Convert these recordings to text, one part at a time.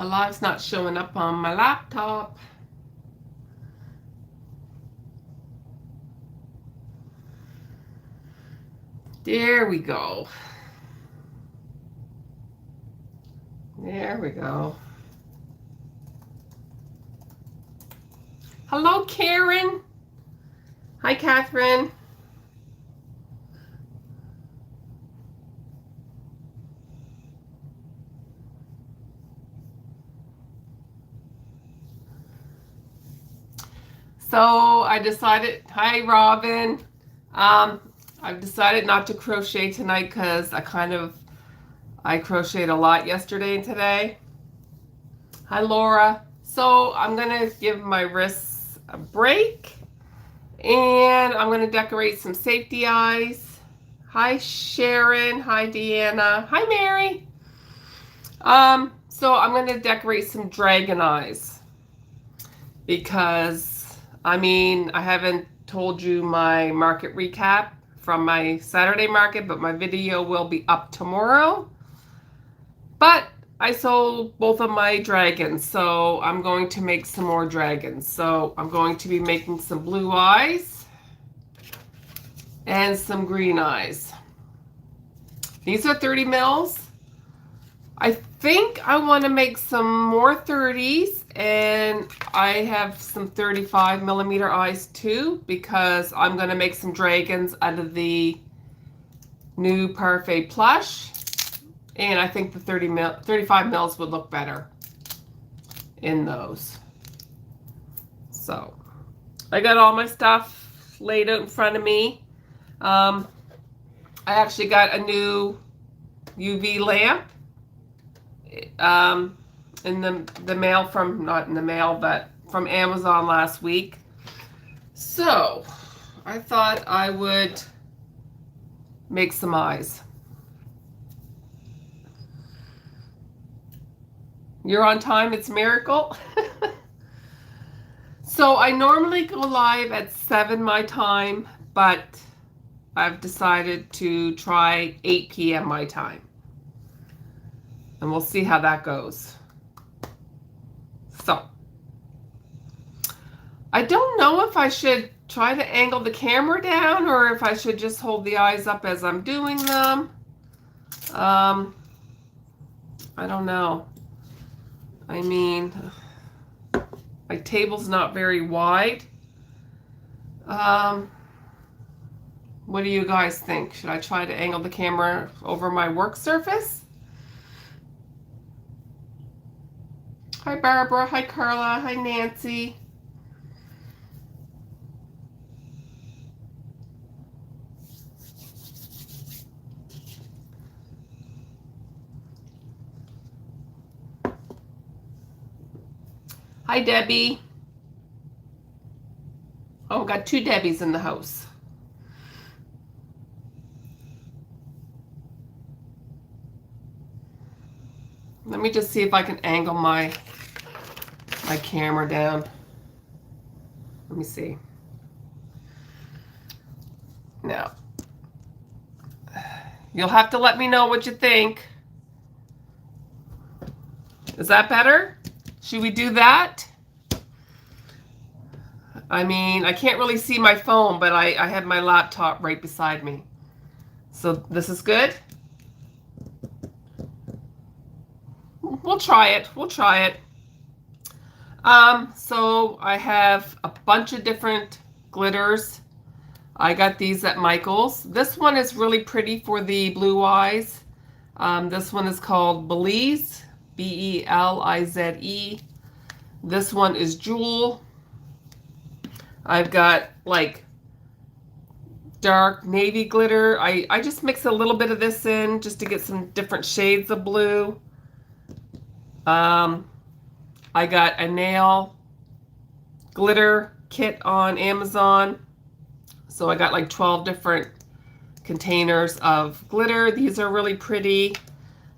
My live's not showing up on my laptop. There we go. There we go. Hello, Karen. Hi, Catherine. So I decided, hi, Robin. I've decided not to crochet tonight because I crocheted a lot yesterday and today. Hi, Laura. So I'm gonna give my wrists a break and I'm gonna decorate some safety eyes. Hi, Sharon. Hi, Deanna. Hi, Mary. So I'm gonna decorate some dragon eyes because I haven't told you my market recap from my Saturday market, but my video will be up tomorrow. But I sold both of my dragons, so I'm going to make some more dragons. So I'm going to be making some blue eyes and some green eyes. These are 30 mils. I think I want to make some more 30s, and I have some 35 millimeter eyes too, because I'm going to make some dragons out of the new Parfait plush, and I think the 35 mils would look better in those. So I got all my stuff laid out in front of me. I actually got a new UV lamp in the mail from, not in the mail, but from Amazon last week. So I thought I would make some eyes. You're on time, it's a miracle. So I normally go live at 7 my time, but I've decided to try 8 p.m. my time. And we'll see how that goes. So I don't know if I should try to angle the camera down or if I should just hold the eyes up as I'm doing them. I don't know. I mean, my table's not very wide. What do you guys think? Should I try to angle the camera over my work surface? Hi, Barbara. Hi, Carla. Hi, Nancy. Hi, Debbie. Oh, got 2 Debbies in the house. Let me just see if I can angle my camera down. Let me see. Now, you'll have to let me know what you think. Is that better? Should we do that? I mean, I can't really see my phone, but I have my laptop right beside me. So this is good? We'll try it. We'll try it. So I have a bunch of different glitters. I got these at Michael's. This one is really pretty for the blue eyes. This one is called Belize, Belize. This one is Jewel. I've got like dark navy glitter. I just mix a little bit of this in just to get some different shades of blue. I got a nail glitter kit on Amazon. So I got like 12 different containers of glitter. These are really pretty.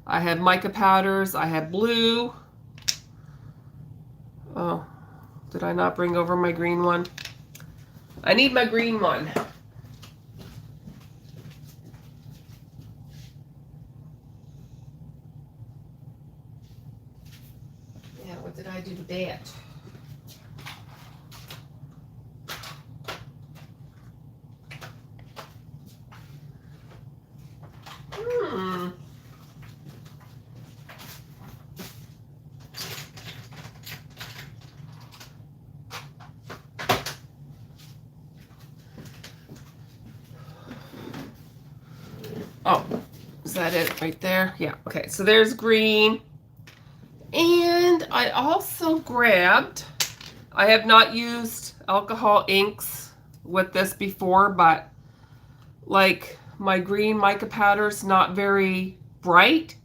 I have mica powders. I have blue. Oh, did I not bring over my green one? I need my green one. Oh, is that it right there? Yeah, okay, so there's green. And I also grabbed, I have not used alcohol inks with this before, but like my green mica powder's not very bright.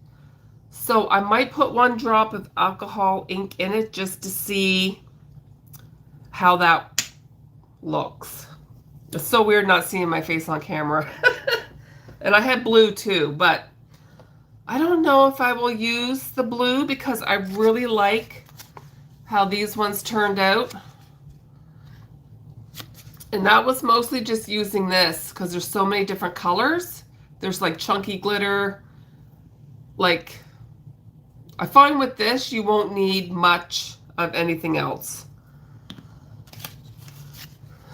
So I might put 1 drop of alcohol ink in it just to see how that looks. It's so weird not seeing my face on camera. And I had blue too, but I don't know if I will use the blue because I really like how these ones turned out. And that was mostly just using this because there's so many different colors. There's like chunky glitter. Like, I find with this, you won't need much of anything else.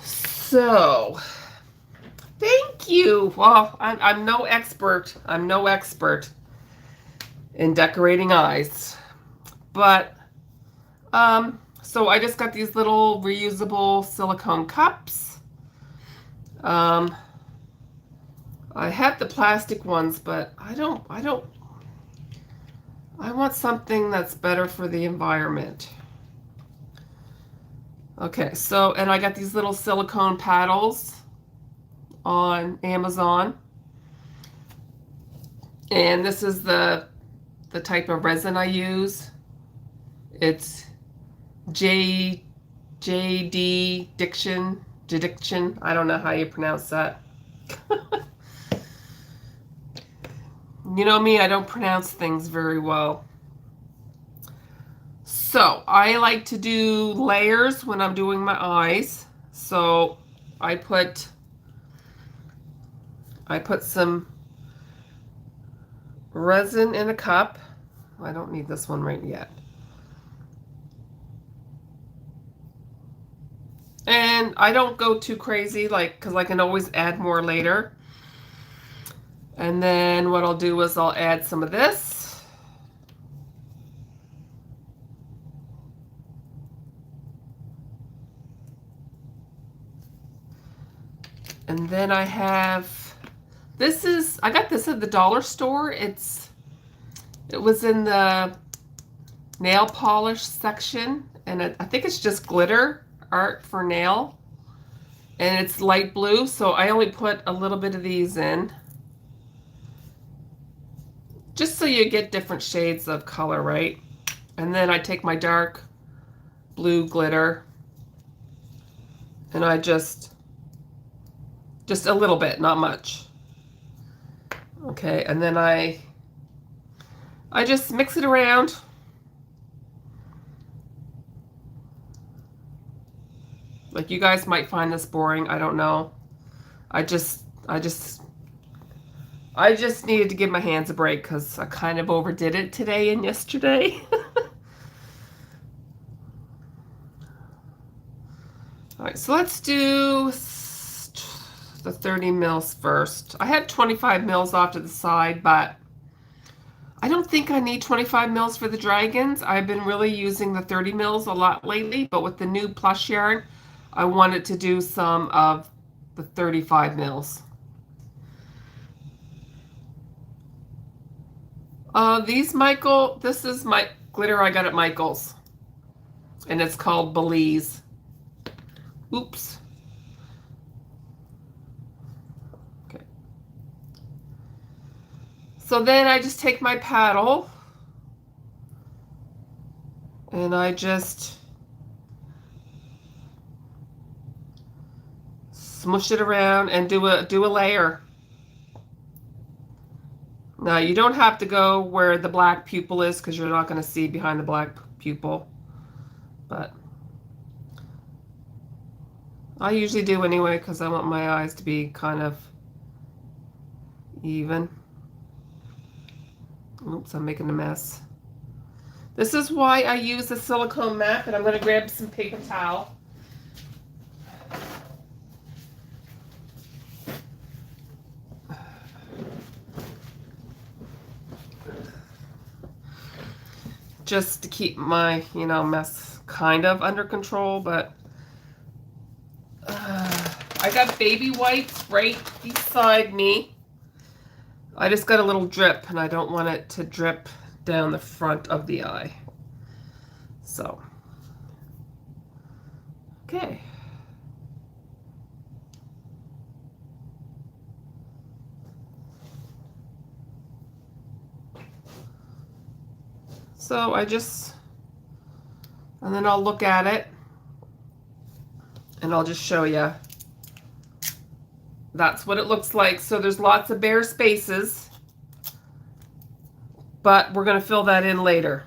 So, thank you. Well, I'm no expert. I'm no expert in decorating eyes. But, so I just got these little reusable silicone cups. I have the plastic ones, but I want something that's better for the environment. Okay, so, and I got these little silicone paddles on Amazon. And this is the type of resin I use. It's JD Diction. I don't know how you pronounce that. You know me, I don't pronounce things very well. So I like to do layers when I'm doing my eyes. So I put some resin in a cup. I don't need this one right yet. And I don't go too crazy, like, because I can always add more later. And then what I'll do is I'll add some of this. And then I have, I got this at the dollar store. It was in the nail polish section, and I think it's just glitter art for nail. And it's light blue, so I only put a little bit of these in. Just so you get different shades of color, right? And then I take my dark blue glitter and I just a little bit, not much. Okay, and then I just mix it around. Like, you guys might find this boring, I don't know. I just needed to give my hands a break because I kind of overdid it today and yesterday. All right, so let's do the 30 mils first. I had 25 mils off to the side, but I don't think I need 25 mils for the dragons. I've been really using the 30 mils a lot lately, but with the new plush yarn, I wanted to do some of the 35 mils. This is my glitter I got at Michael's. And it's called Belize. Oops. Okay. So then I just take my paddle and I just smush it around and do a layer. Now, you don't have to go where the black pupil is because you're not going to see behind the black pupil. But I usually do anyway because I want my eyes to be kind of even. Oops, I'm making a mess. This is why I use the silicone mat, and I'm going to grab some paper towel. Just to keep my, mess kind of under control, but I got baby wipes right beside me. I just got a little drip and I don't want it to drip down the front of the eye. So, okay. So and then I'll look at it and I'll just show you. That's what it looks like. So there's lots of bare spaces, but we're going to fill that in later.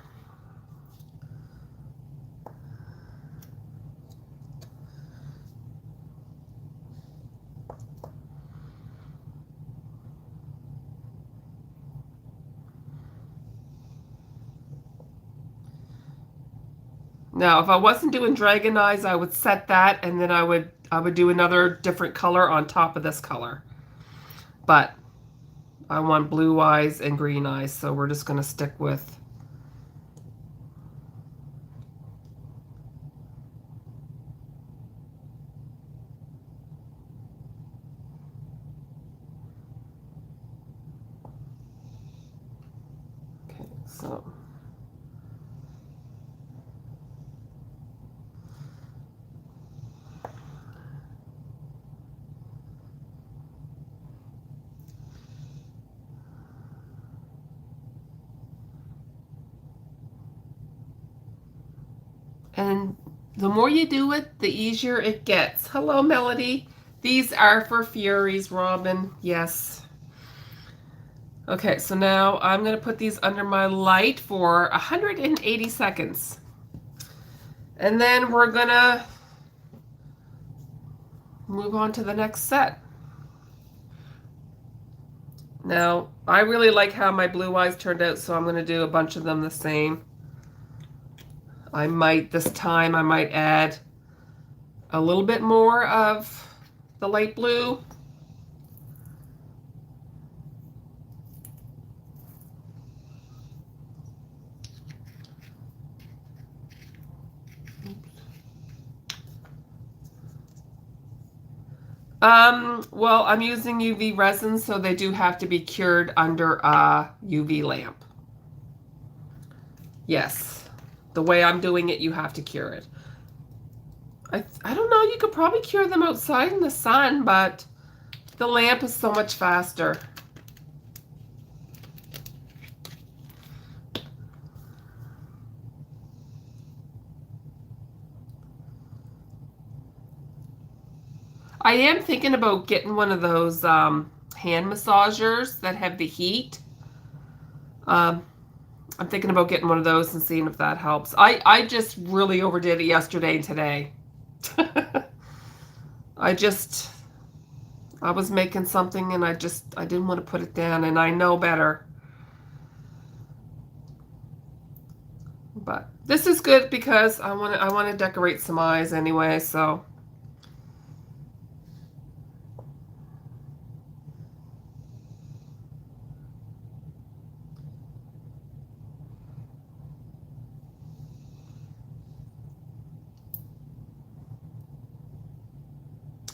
Now, if I wasn't doing dragon eyes, I would set that and then I would do another different color on top of this color. But I want blue eyes and green eyes, so we're just going to stick with okay, so and the more you do it, the easier it gets. Hello, Melody. These are for Furies, Robin. Yes. Okay, so now I'm going to put these under my light for 180 seconds. And then we're going to move on to the next set. Now, I really like how my blue eyes turned out, so I'm going to do a bunch of them the same. This time I might add a little bit more of the light blue. Well, I'm using UV resin, so they do have to be cured under a UV lamp. Yes, the way I'm doing it, you have to cure it. I don't know, you could probably cure them outside in the sun, but the lamp is so much faster. I am thinking about getting one of those hand massagers that have the heat. I'm thinking about getting one of those and seeing if that helps. I just really overdid it yesterday and today. I was making something and I didn't want to put it down, and I know better. But this is good because I want to decorate some eyes anyway, so.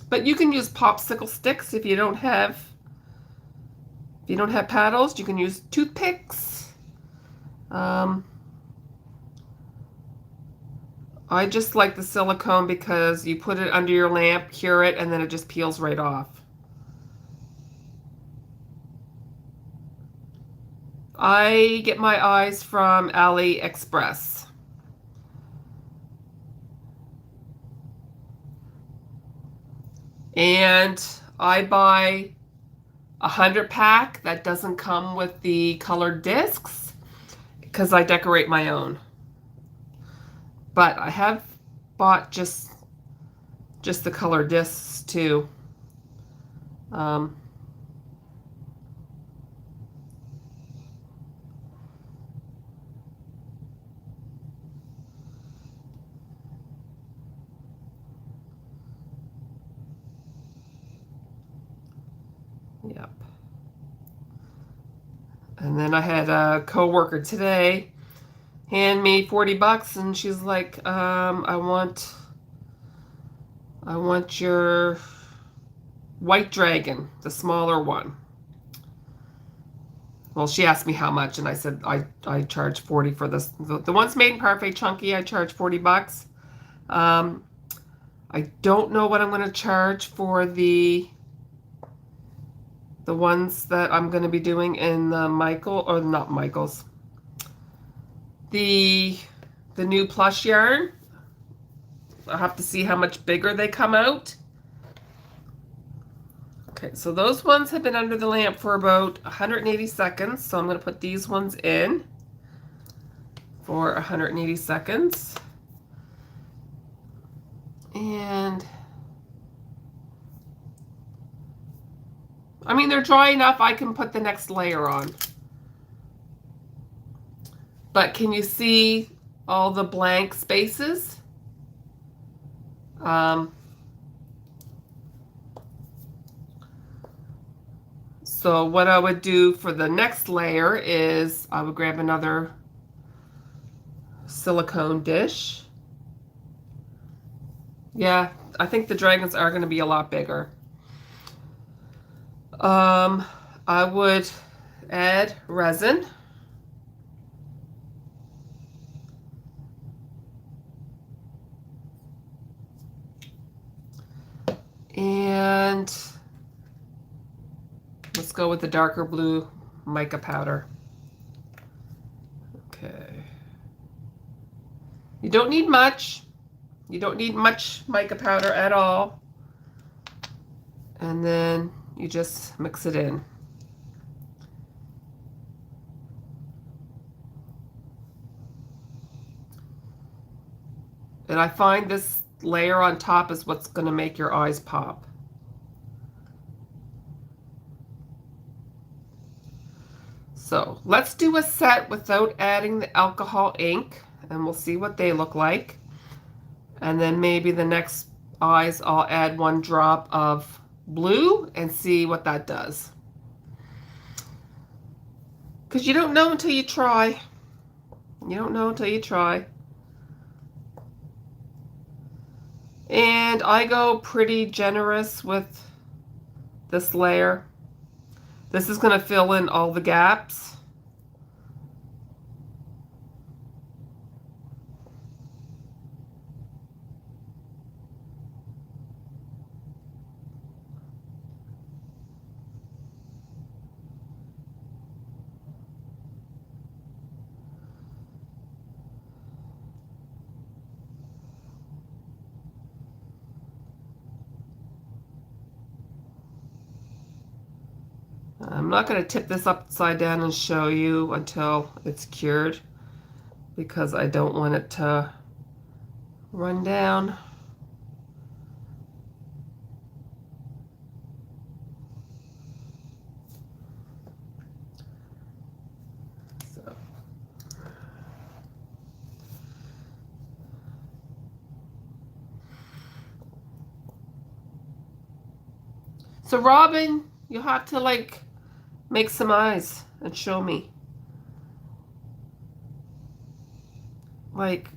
But you can use popsicle sticks if you don't have paddles. You can use toothpicks. I just like the silicone because you put it under your lamp, cure it, and then it just peels right off. I get my eyes from AliExpress. And I buy a 100-pack that doesn't come with the colored discs because I decorate my own. But I have bought just the colored discs too. Yep. And then I had a coworker today hand me 40 bucks and she's like, I want your white dragon, the smaller one. Well, she asked me how much, and I said I charge 40 for this. The ones made in Parfait Chunky, I charge 40 bucks. I don't know what I'm going to charge for the ones that I'm going to be doing in the or not Michael's. The new plush yarn. I'll have to see how much bigger they come out. Okay, so those ones have been under the lamp for about 180 seconds. So I'm going to put these ones in for 180 seconds. And I mean, they're dry enough, I can put the next layer on. But can you see all the blank spaces? So what I would do for the next layer is I would grab another silicone dish. Yeah, I think the dragons are going to be a lot bigger. I would add resin. And let's go with the darker blue mica powder. Okay. You don't need much. You don't need much mica powder at all. And then you just mix it in. And I find this layer on top is what's going to make your eyes pop. So let's do a set without adding the alcohol ink, and we'll see what they look like. And then maybe the next eyes I'll add 1 drop of blue and see what that does. Because you don't know until you try. You don't know until you try. And I go pretty generous with this layer. This is going to fill in all the gaps. I'm not going to tip this upside down and show you until it's cured because I don't want it to run down. So Robin, you'll have to like make some eyes and show me. Like,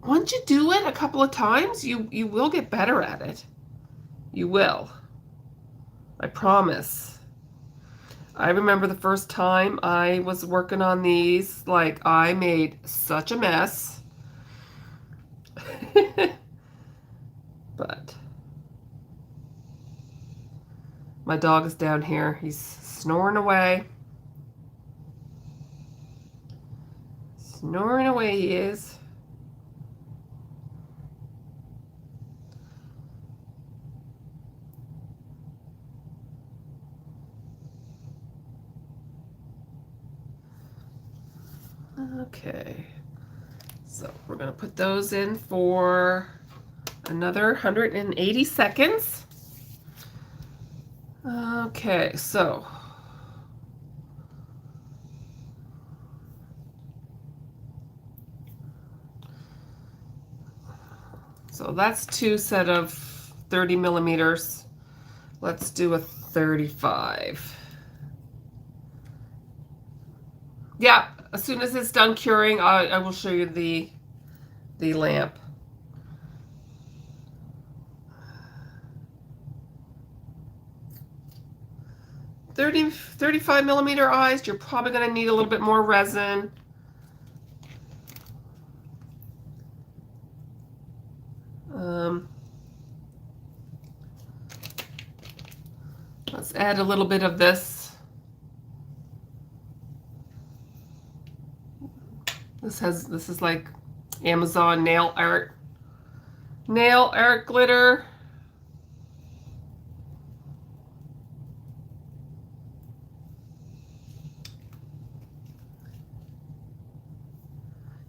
once you do it a couple of times, you will get better at it. You will. I promise. I remember the first time I was working on these, like, I made such a mess. But my dog is down here. He's snoring away. Snoring away he is. Okay, so we're going to put those in for another 180 seconds. Okay, so that's 2 set of 30 millimeters. Let's do a 35. Yeah, as soon as it's done curing, I will show you the lamp. 35 millimeter eyes, you're probably going to need a little bit more resin. Let's add a little bit of this. This is like Amazon nail art glitter.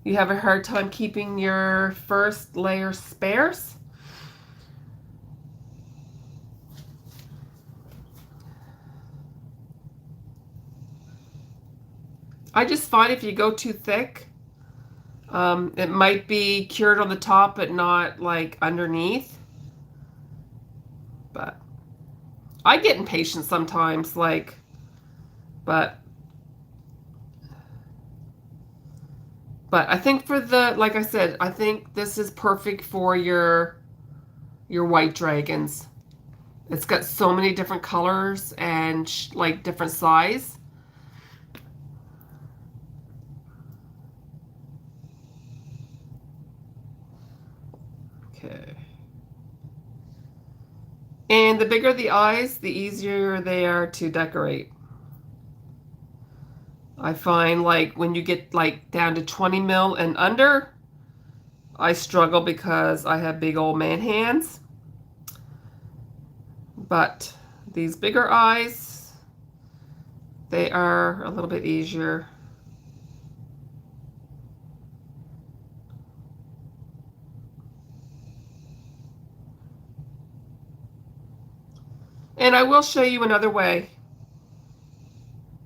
You have a hard time keeping your first layer sparse? I just find if you go too thick, it might be cured on the top, but not like underneath. But I get impatient sometimes, like, but I think for the, like I said, I think this is perfect for your white dragons. It's got so many different colors and like different size. Okay. And the bigger the eyes, the easier they are to decorate. I find like when you get like down to 20 mil and under, I struggle because I have big old man hands. But these bigger eyes, they are a little bit easier. And I will show you another way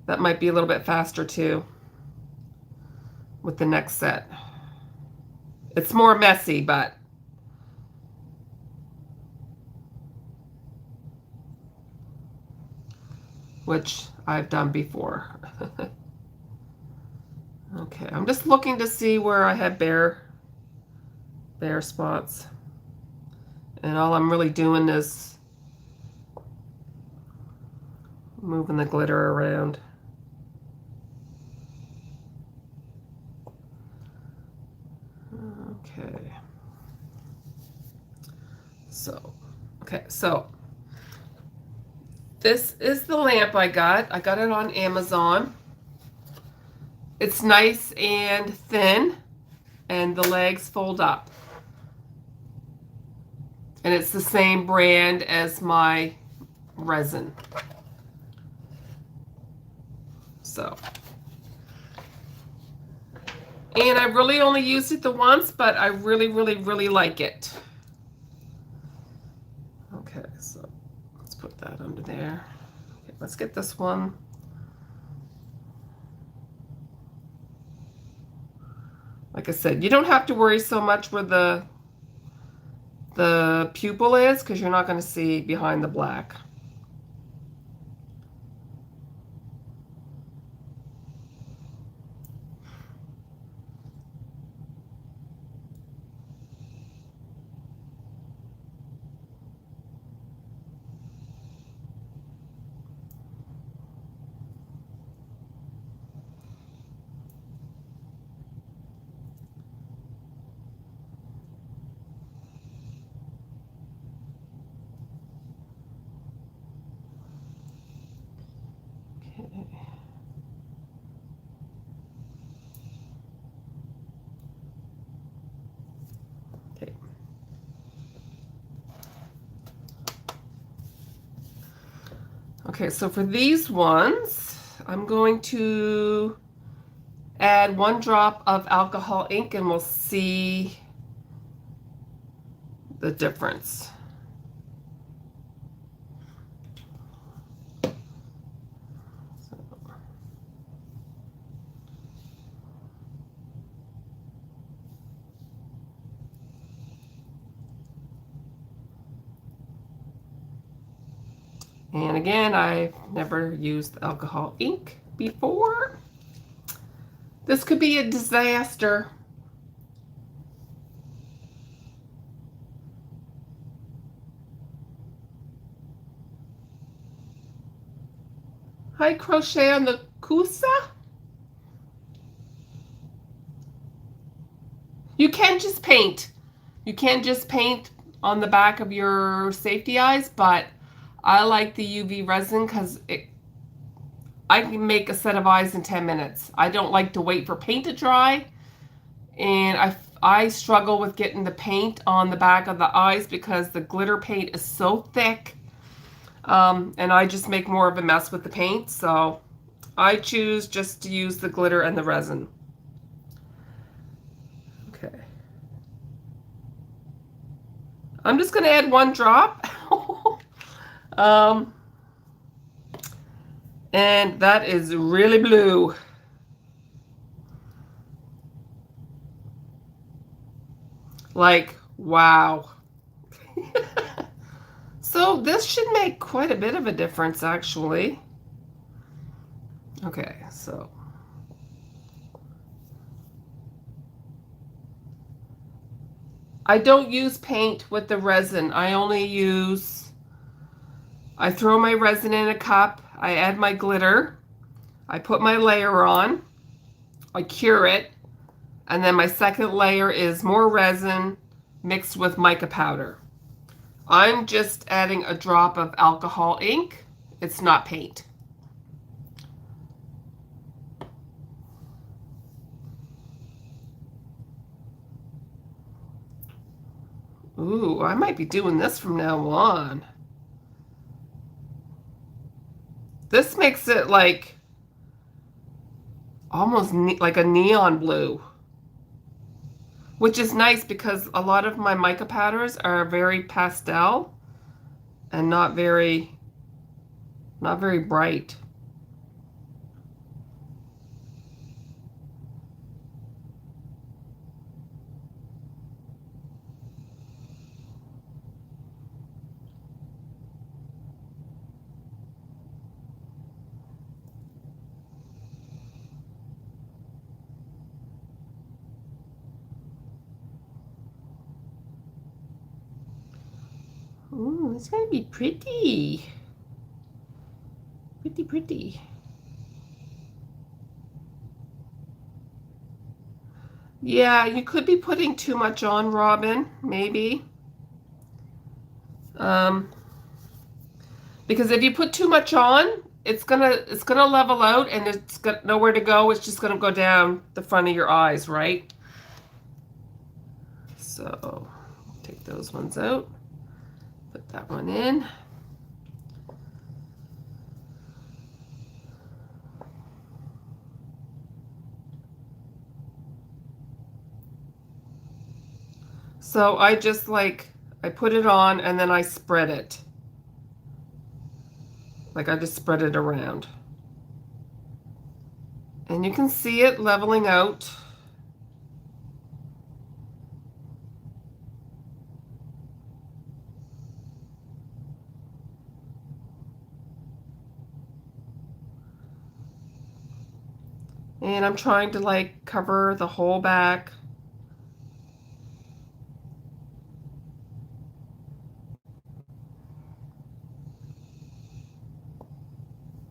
that might be a little bit faster too with the next set. It's more messy, but which I've done before. Okay, I'm just looking to see where I have bare spots. And all I'm really doing is moving the glitter around. Okay. So this is the lamp I got. I got it on Amazon. It's nice and thin, and the legs fold up. And it's the same brand as my resin. So, and I really only used it the once, but I really, really, really like it. Okay, so let's put that under there. Okay, let's get this one. Like I said, you don't have to worry so much where the pupil is, because you're not going to see behind the black. Okay. Okay, so for these ones, I'm going to add 1 drop of alcohol ink and we'll see the difference. And again, I've never used alcohol ink before. This could be a disaster. Hi, Crochet on the Kusa. You can just paint. You can just paint on the back of your safety eyes, but I like the UV resin because I can make a set of eyes in 10 minutes. I don't like to wait for paint to dry, and I struggle with getting the paint on the back of the eyes because the glitter paint is so thick, and I just make more of a mess with the paint, so I choose just to use the glitter and the resin. Okay. I'm just going to add 1 drop. And that is really blue. Like, wow. So this should make quite a bit of a difference, actually. Okay, so. I don't use paint with the resin. I throw my resin in a cup, I add my glitter, I put my layer on, I cure it, and then my second layer is more resin mixed with mica powder. I'm just adding a drop of alcohol ink. It's not paint. Ooh, I might be doing this from now on. This makes it like almost like a neon blue, which is nice because a lot of my mica powders are very pastel and not very bright. Ooh, it's gonna be pretty. Pretty, pretty. Yeah, you could be putting too much on, Robin, maybe. Because if you put too much on, it's gonna level out and it's got nowhere to go. It's just gonna go down the front of your eyes, right? So take those ones out. Put that one in. So I just I put it on and then I spread it. Like I just spread it around. And you can see it leveling out. And I'm trying to cover the whole back.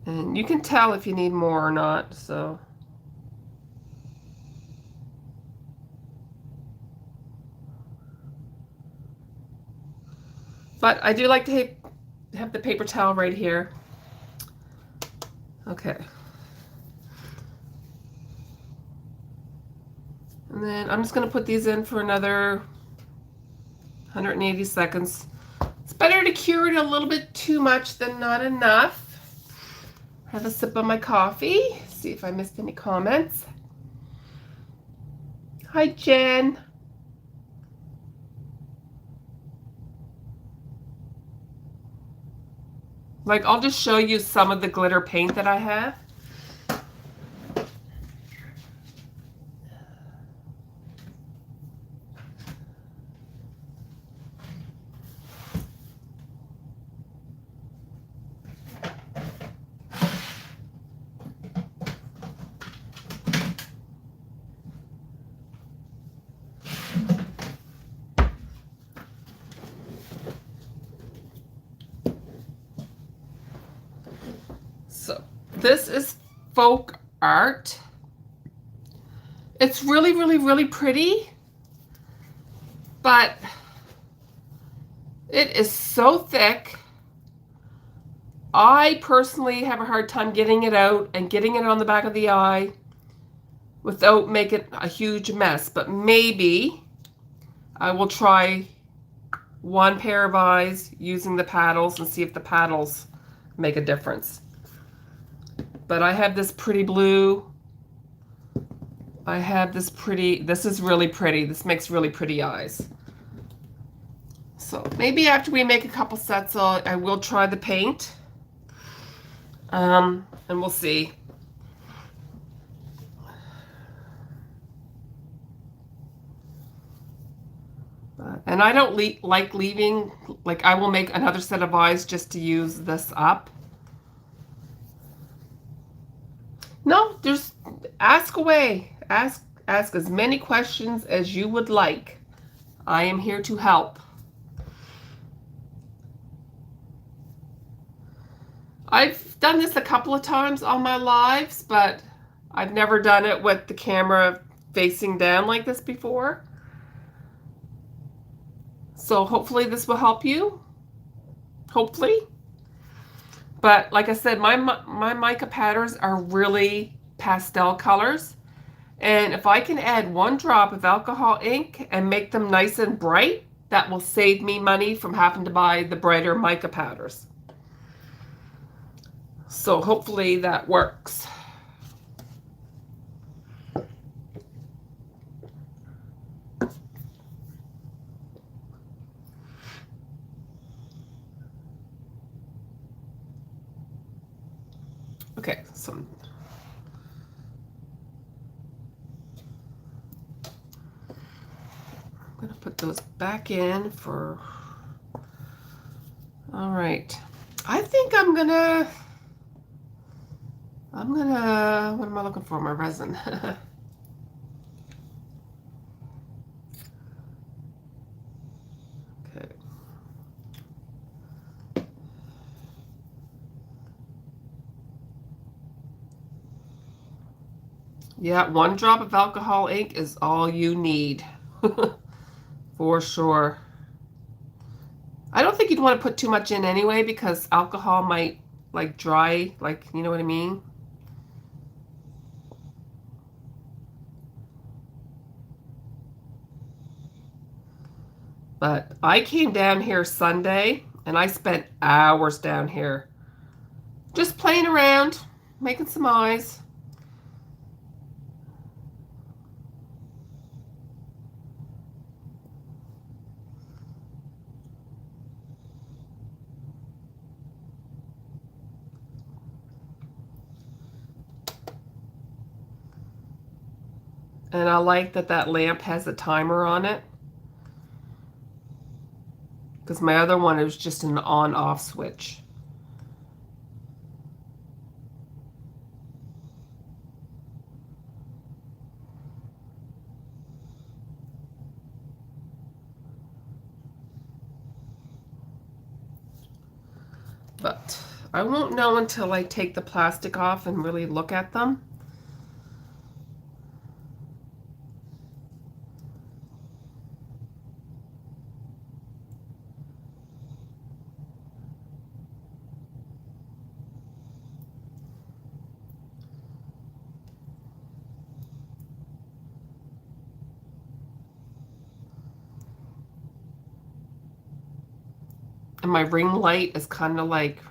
And you can tell if you need more or not, so. But I do like to have the paper towel right here. Okay. And then I'm just going to put these in for another 180 seconds. It's better to cure it a little bit too much than not enough. Have a sip of my coffee. See if I missed any comments. Hi, Jen. I'll just show you some of the glitter paint that I have. So This is folk art. It's really, really, really pretty, but it is so thick. I personally have a hard time getting it out and getting it on the back of the eye without making a huge mess, but maybe I will try one pair of eyes using the paddles and see if the paddles make a difference. But I have this pretty blue. I have this pretty, this is really pretty. This makes really pretty eyes. So maybe after we make a couple sets, I will try the paint. And we'll see. And I don't like leaving, like I will make another set of eyes just to use this up. No, just ask away. Ask as many questions as you would like. I am here to help. I've done this a couple of times on my lives, but I've never done it with the camera facing down like this before. So hopefully this will help you. Hopefully. But like I said, my mica patterns are really pastel colors. And if I can add 1 drop of alcohol ink and make them nice and bright, that will save me money from having to buy the brighter mica powders. So hopefully that works. Okay, so I'm gonna put those back in for, all right. I think I'm gonna, what am I looking for? My resin. Okay. Yeah, 1 drop of alcohol ink is all you need. For sure. I don't think you'd want to put too much in anyway because alcohol might like dry, like, you know what I mean? But I came down here Sunday and I spent hours down here just playing around, making some eyes. And I like that that lamp has a timer on it. Because my other one is just an on-off switch. But I won't know until I take the plastic off and really look at them. And my ring light is kind of like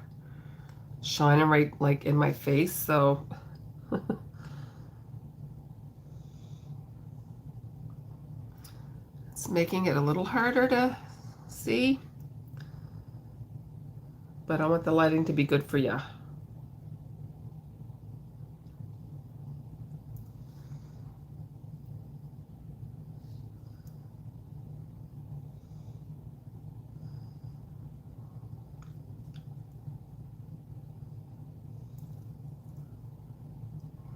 shining right like in my face, so it's making it a little harder to see. But I want the lighting to be good for you.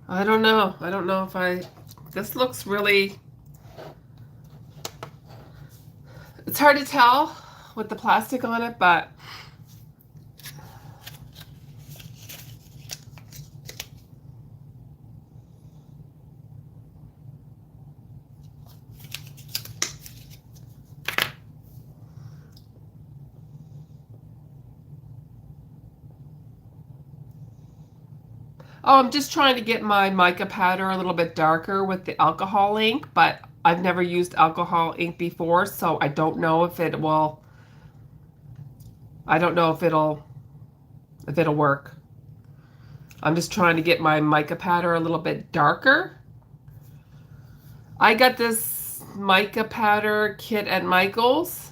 I don't know. I don't know if this looks really, it's hard to tell with the plastic on it, but Oh, I'm just trying to get my mica powder a little bit darker with the alcohol ink, but I've never used alcohol ink before, so I don't know if it will, I don't know if it'll work. I'm just trying to get my mica powder a little bit darker. I got this mica powder kit at Michael's,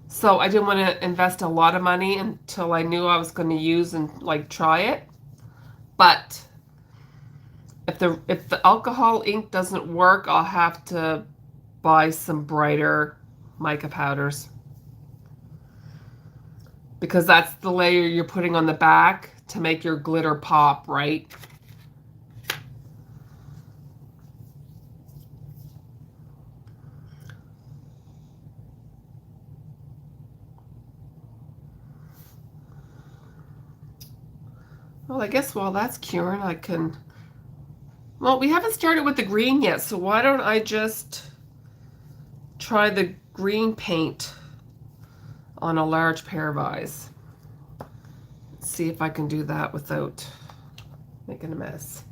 so I didn't want to invest a lot of money until I knew I was going to use and like try it. But if the alcohol ink doesn't work, I'll have to buy some brighter mica powders, because that's the layer you're putting on the back to make your glitter pop, right? Well, I guess while that's curing, I can... Well, we haven't started with the green yet, so why don't I just try the green paint on a large pair of eyes. See if I can do that without making a mess.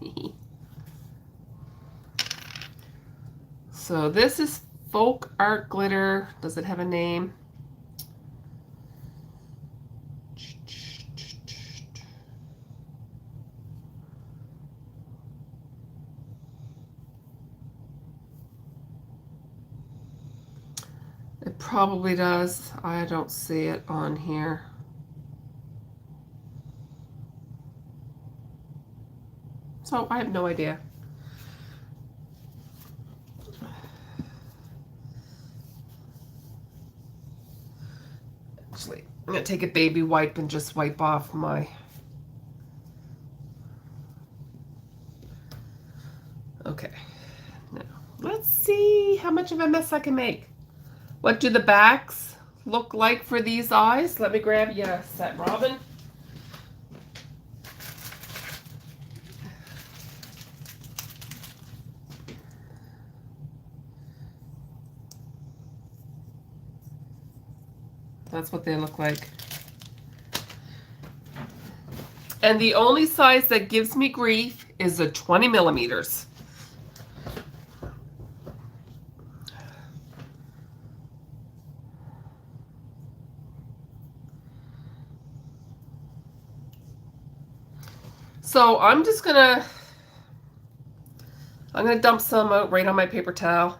So this is Folk Art Glitter. Does it have a name? It probably does. I don't see it on here. So I have no idea. Actually, I'm going to take a baby wipe and just wipe off my... Okay. Now, let's see how much of a mess I can make. What do the backs look like for these eyes? Let me grab you a set, Robin. That's what they look like. And the only size that gives me grief is a 20 millimeters. So I'm gonna dump some out right on my paper towel.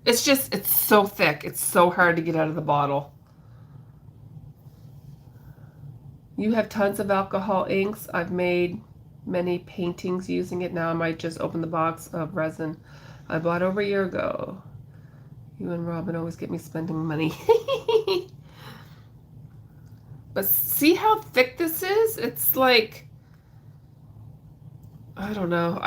It's so thick. It's so hard to get out of the bottle. You have tons of alcohol inks. I've made many paintings using it. Now I might just open the box of resin I bought over a year ago. You and Robin always get me spending money. But see how thick this is? It's like, I don't know.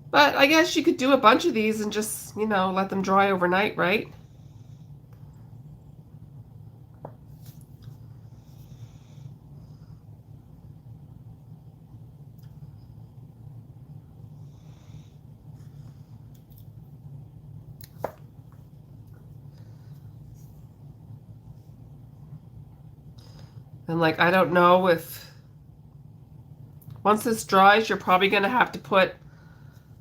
But I guess you could do a bunch of these and just, you know, let them dry overnight, right? And like, I don't know if, once this dries, you're probably going to have to put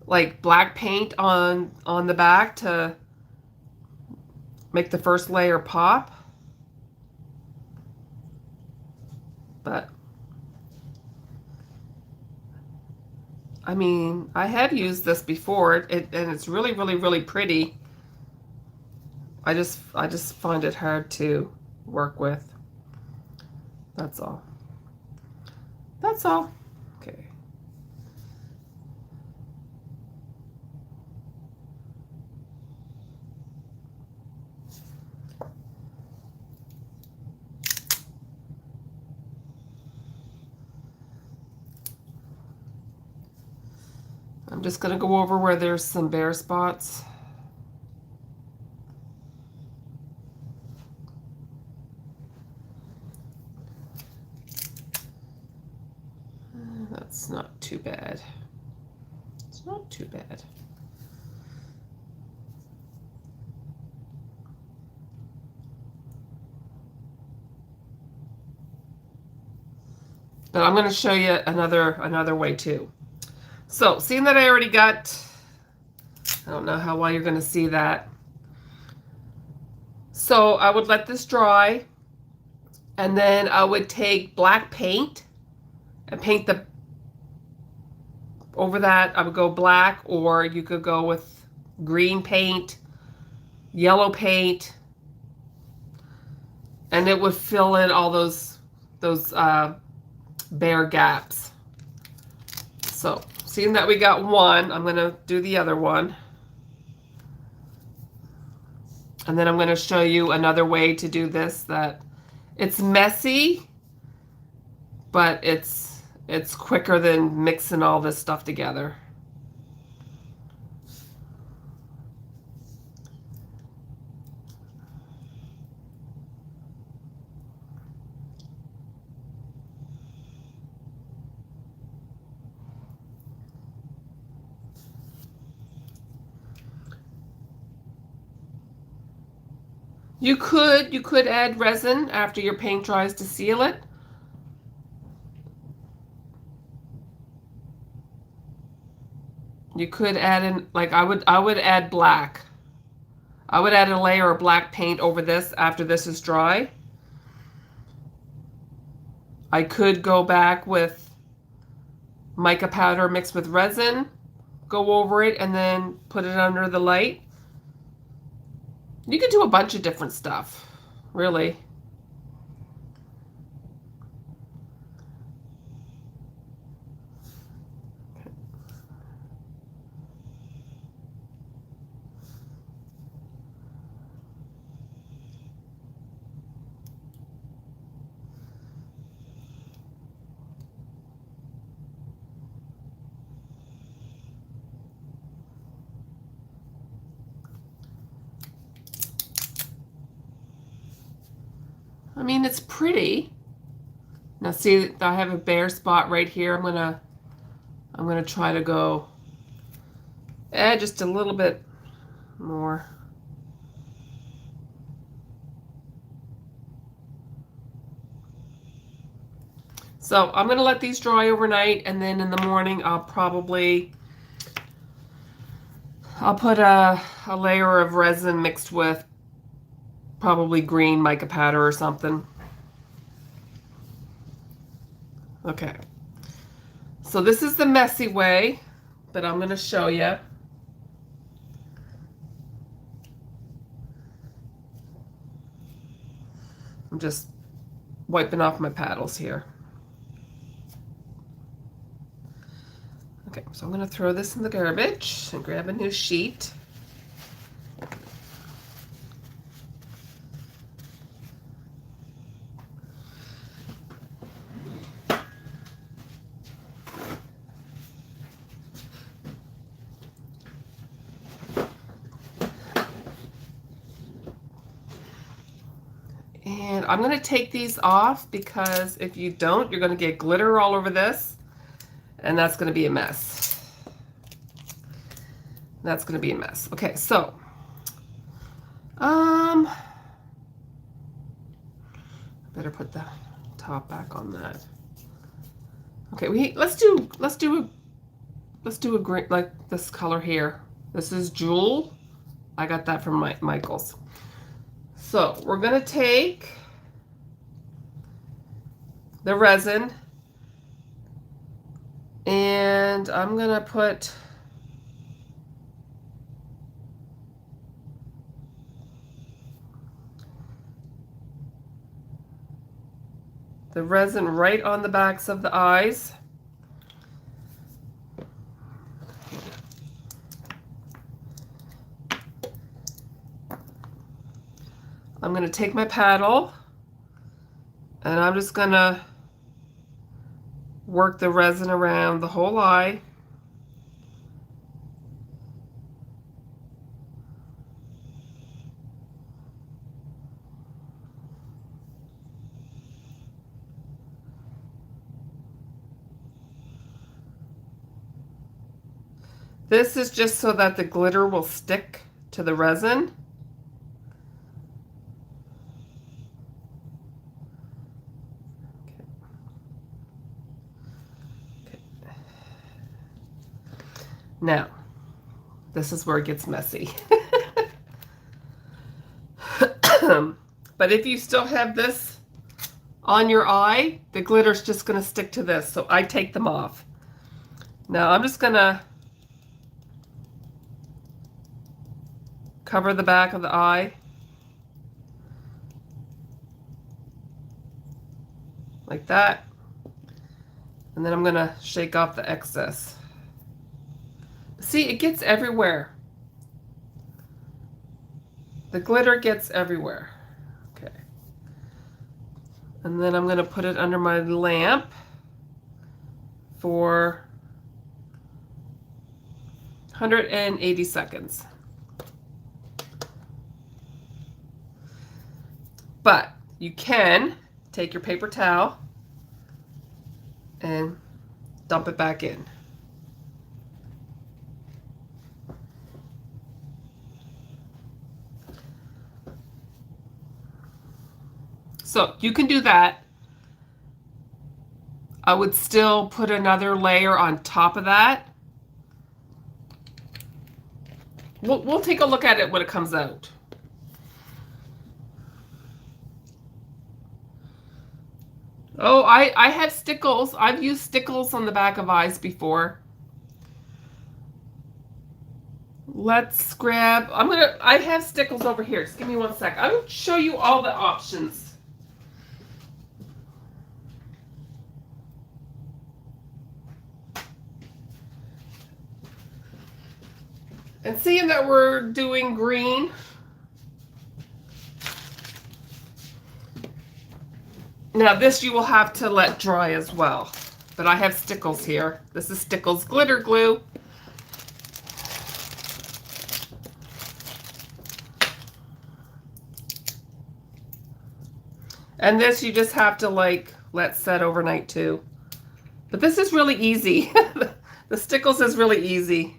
like black paint on the back to make the first layer pop. But I mean, I have used this before, and it's really, really, really pretty. I just find it hard to work with. That's all. That's all. Okay. I'm just going to go over where there's some bare spots. That's not too bad. It's not too bad. But I'm going to show you another way too. So, seeing that I already got, I don't know how well you're going to see that. So, I would let this dry, and then I would take black paint and paint the over that. I would go black, or you could go with green paint, yellow paint, and it would fill in all those bare gaps. So, seeing that we got one, I'm going to do the other one. And then I'm going to show you another way to do this that it's messy, but it's quicker than mixing all this stuff together. You could add resin after your paint dries to seal it. You could add in, like I would add black. I would add a layer of black paint over this after this is dry. I could go back with mica powder mixed with resin, go over it, and then put it under the light. You can do a bunch of different stuff, really. I mean, it's pretty. Now see, I have a bare spot right here. I'm gonna try to go add just a little bit more. So I'm gonna let these dry overnight, and then in the morning I'll put a layer of resin mixed with probably green mica powder or something. Okay. So this is the messy way, but I'm going to show you. I'm just wiping off my paddles here. Okay, so I'm going to throw this in the garbage and grab a new sheet. And I'm going to take these off because if you don't, you're going to get glitter all over this, and that's going to be a mess. That's going to be a mess. Okay, so better put the top back on that. Okay, let's do a green, like this color here. This is Jewel. I got that from Michael's. So we're going to take the resin, and I'm going to put the resin right on the backs of the eyes. I'm going to take my paddle, and I'm just going to work the resin around the whole eye. This is just so that the glitter will stick to the resin. Now, this is where it gets messy. But if you still have this on your eye, the glitter's just going to stick to this. So I take them off. Now I'm just going to cover the back of the eye. Like that. And then I'm going to shake off the excess. See, it gets everywhere. The glitter gets everywhere. Okay. And then I'm going to put it under my lamp for 180 seconds. But you can take your paper towel and dump it back in. So you can do that. I would still put another layer on top of that. We'll take a look at it when it comes out. Oh, I have stickles. I've used stickles on the back of eyes before. Let's grab, I have stickles over here. Just give me one sec. I'll show you all the options. And seeing that we're doing green, now this you will have to let dry as well. But I have stickles here. This is Stickles glitter glue. And this you just have to like let set overnight too. But this is really easy. The stickles is really easy.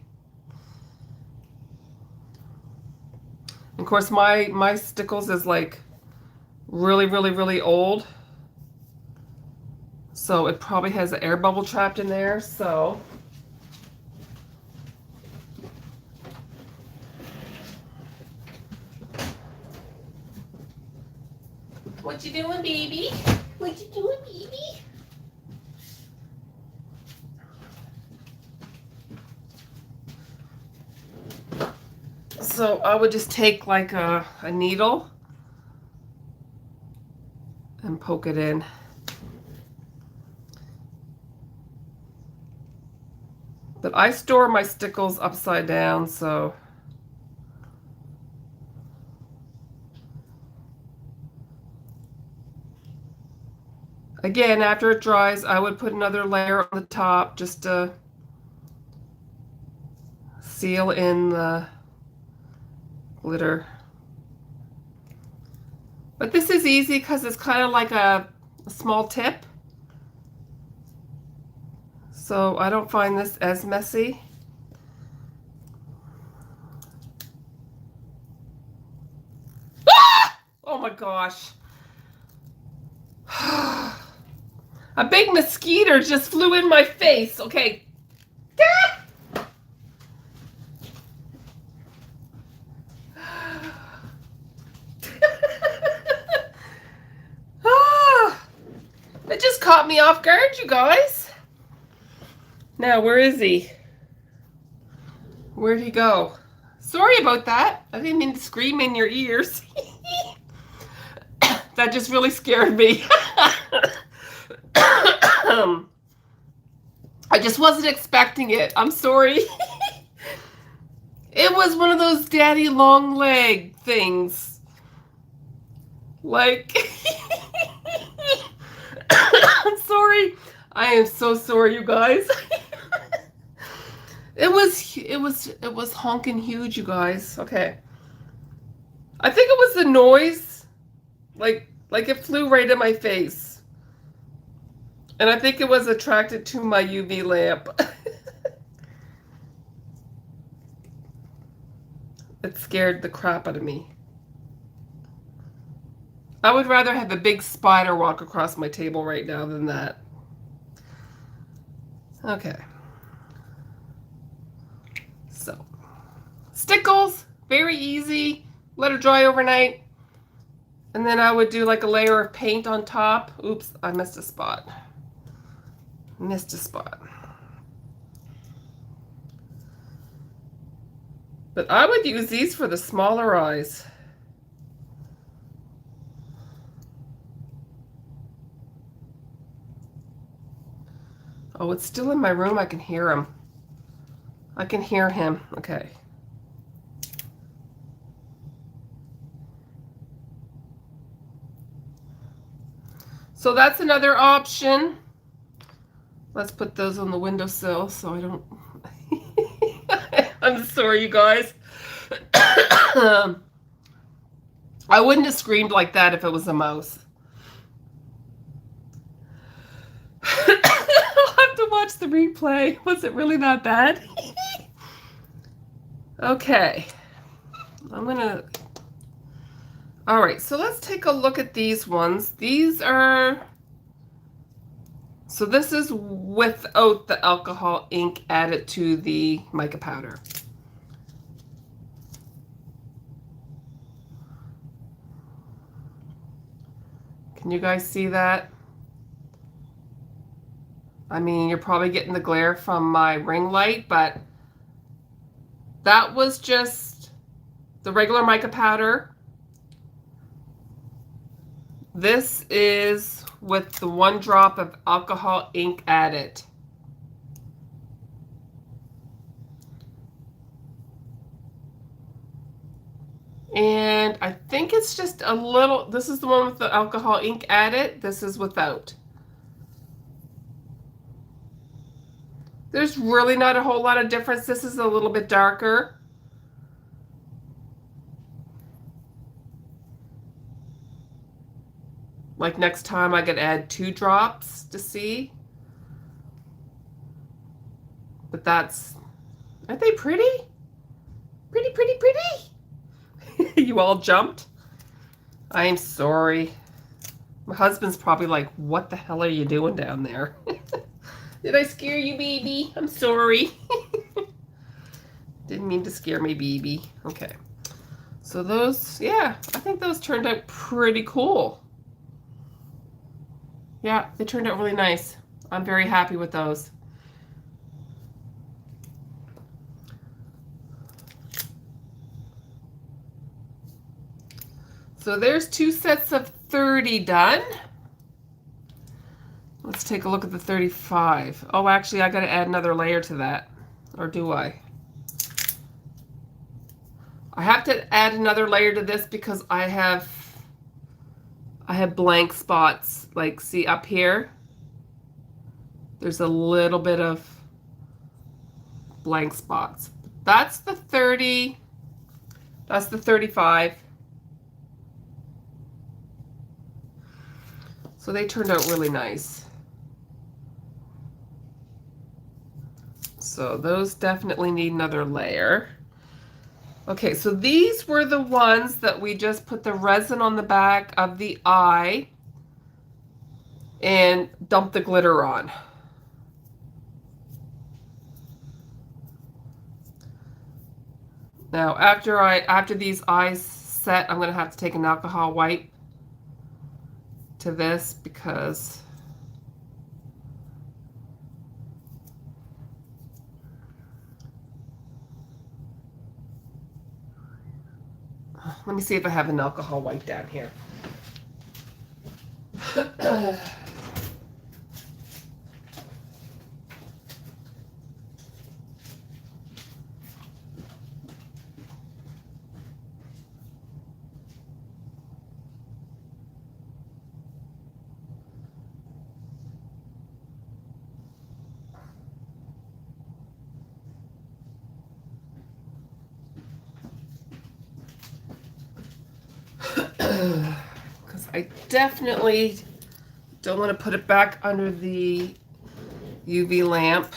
Of course, my stickles is like really old. So it probably has an air bubble trapped in there, so. What you doing, baby? What you doing, baby? So I would just take like a needle and poke it in. But I store my stickles upside down, so. Again, after it dries, I would put another layer on the top just to seal in the glitter. But this is easy because it's kind of like a small tip. So I don't find this as messy. Ah! Oh my gosh. A big mosquito just flew in my face. Okay. It just caught me off guard, you guys. Now, where is he? Where'd he go? Sorry about that. I didn't mean to scream in your ears. That just really scared me. I just wasn't expecting it. I'm sorry. It was one of those daddy long leg things. Like, I'm sorry. I am so sorry, you guys. It was honking huge, you guys. Okay. I think it was the noise. Like it flew right in my face. And I think it was attracted to my UV lamp. It scared the crap out of me. I would rather have a big spider walk across my table right now than that. Okay. So, stickles, very easy. Let it dry overnight. And then I would do like a layer of paint on top. Oops, I missed a spot. Missed a spot. But I would use these for the smaller eyes. Oh, it's still in my room. I can hear him. I can hear him. Okay. So that's another option. Let's put those on the windowsill so I don't... I'm sorry, you guys. I wouldn't have screamed like that if it was a mouse. I'll have to watch the replay. Was it really that bad? Okay. I'm gonna... All right, so let's take a look at these ones. These are... So this is without the alcohol ink added to the mica powder. Can you guys see that? I mean, you're probably getting the glare from my ring light, but that was just the regular mica powder. This is with the 1 drop of alcohol ink added. And I think it's just a little, this is the one with the alcohol ink added. This is without. There's really not a whole lot of difference. This is a little bit darker. Like next time I could add 2 drops to see. But that's, aren't they pretty? Pretty, pretty, pretty. You all jumped? I'm sorry. My husband's probably like, what the hell are you doing down there? Did I scare you, baby? I'm sorry. Didn't mean to scare me, baby. Okay. So those, yeah, I think those turned out pretty cool. Yeah, they turned out really nice. I'm very happy with those. So there's 2 sets of 30 done. Let's take a look at the 35. Oh, actually, I got to add another layer to that. Or do I? I have to add another layer to this because I have blank spots. Like, see up here? There's a little bit of blank spots. That's the 30. That's the 35. So they turned out really nice. So those definitely need another layer. Okay, so these were the ones that we just put the resin on the back of the eye and dumped the glitter on. Now, after these eyes set, I'm going to have to take an alcohol wipe to this because let me see if I have an alcohol wipe down here. Because I definitely don't want to put it back under the UV lamp .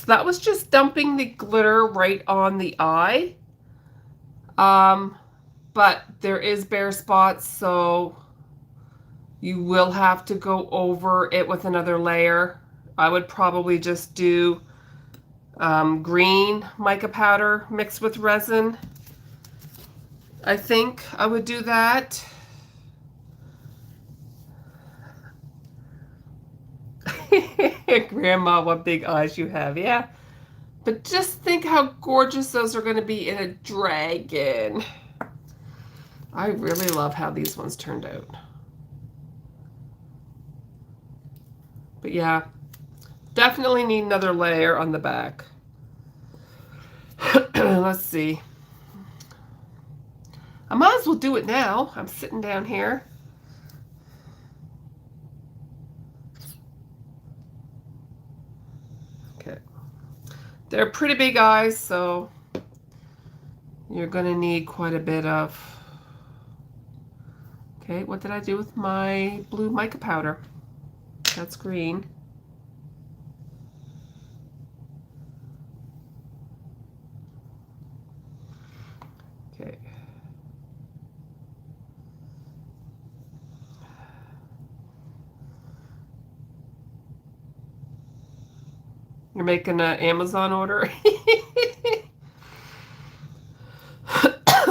So that was just dumping the glitter right on the eye. But there is bare spots, so you will have to go over it with another layer. I would probably just do green mica powder mixed with resin. I think I would do that. Grandma, what big eyes you have. Yeah. But just think how gorgeous those are going to be in a dragon. I really love how these ones turned out. But yeah, definitely need another layer on the back. Let's see. I might as well do it now. I'm sitting down here. Okay. They're pretty big eyes, so you're going to need quite a bit of... Okay, what did I do with my blue mica powder? That's green. Okay. You're making an Amazon order?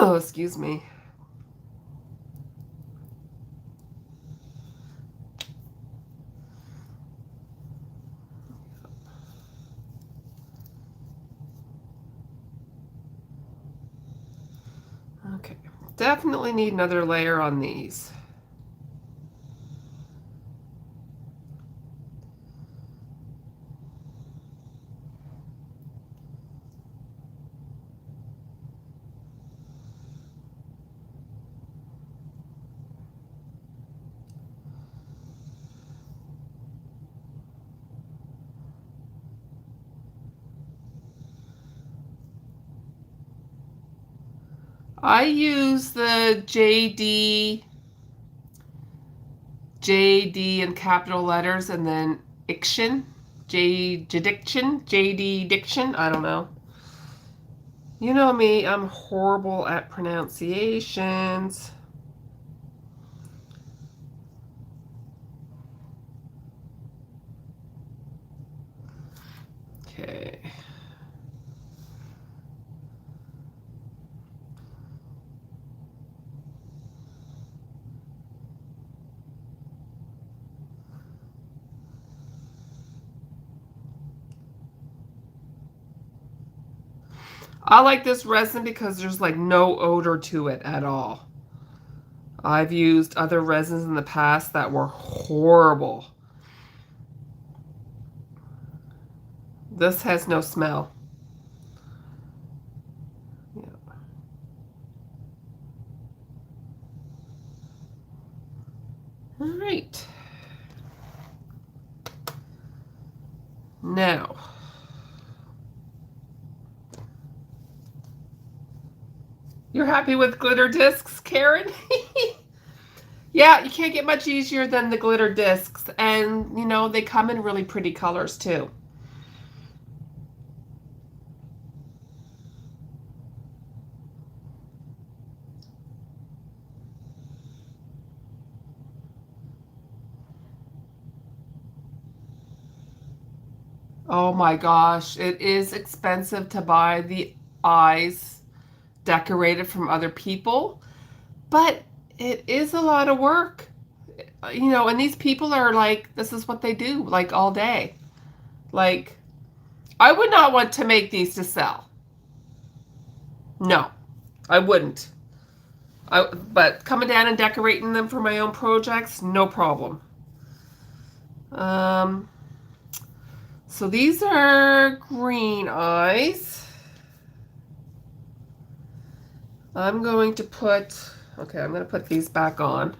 Oh, excuse me. Okay, definitely need another layer on these. I use the JD in capital letters, and then Iction, JD Diction, I don't know. You know me, I'm horrible at pronunciations. Okay. I like this resin because there's like no odor to it at all. I've used other resins in the past that were horrible. This has no smell. Yeah. All right. Now, you're happy with glitter discs, Karen? Yeah, you can't get much easier than the glitter discs. And, you know, they come in really pretty colors, too. Oh my gosh, it is expensive to buy the eyes decorated from other people, but it is a lot of work. You know, and these people are like, this is what they do, like all day. Like, I would not want to make these to sell. No, I wouldn't. But coming down and decorating them for my own projects, no problem. So these are green eyes. I'm going to put, okay, I'm going to put these back on.